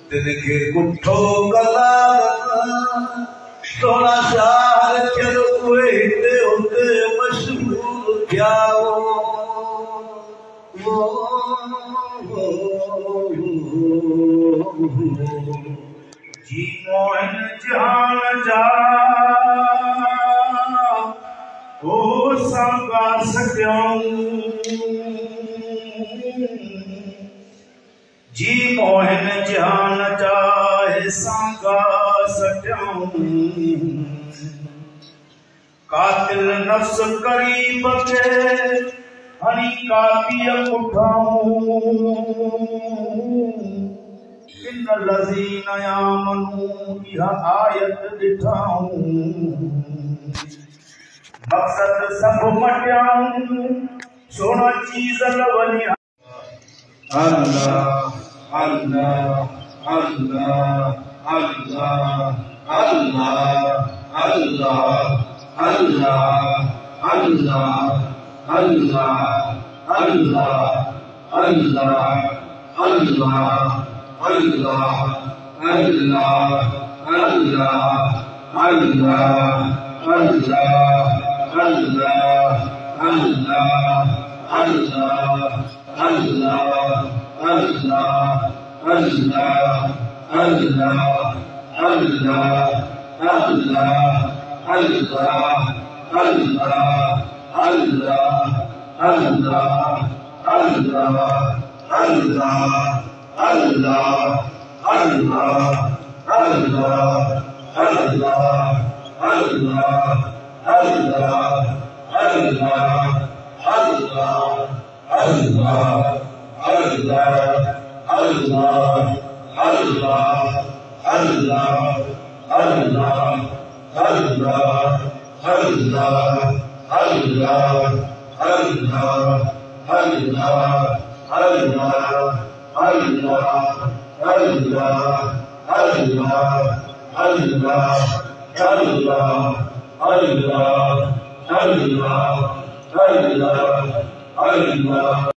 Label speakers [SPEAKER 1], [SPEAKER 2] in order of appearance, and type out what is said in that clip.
[SPEAKER 1] तिनखे कुठो कलाम सोना शार चलो उहे हिते हुते मशहूर थिया जी मोहन जहान जा ओ संगा सॼाऊं जी मोहन जहान जाए सांगा सॼाऊं कातिल नफ्स करीब के हनी कातिय उठाऊं इन लज़ीन यामनू इहा आयत ॾिठाऊं मक़सद सब मटियाऊं सोना चीज़ लवनी Allah Allah Allah Allah Allah Allah Allah Allah Allah Allah Allah Allah Allah Allah